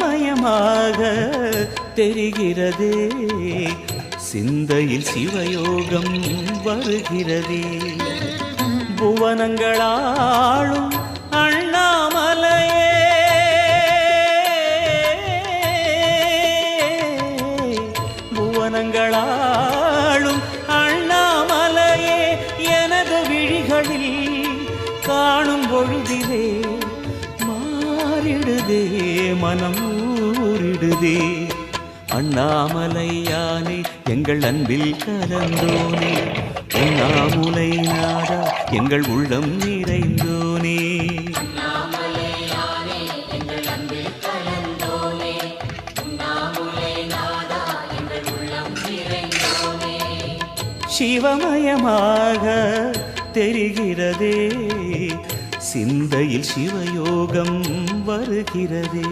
சிவமயமாக தெரிகிறதே, சிந்தையில் சிவயோகம் வருகிறதே. புவனங்களாளும் அண்ணாமலையே, புவனங்களாளும் அண்ணாமலையே, எனது விழிகளில் காணும் பொழுதிலே மாறிடுதே, மனம் ஊறிடுதே. அண்ணாமலையானே எங்கள் அன்பில் கலந்தோனே, உண்ணாமுலை நாடா எங்கள் உள்ளம் நிறைந்தோனே. சிவமயமாக தெரிகிறதே, சிந்தையில் சிவயோகம் வருகிறதே.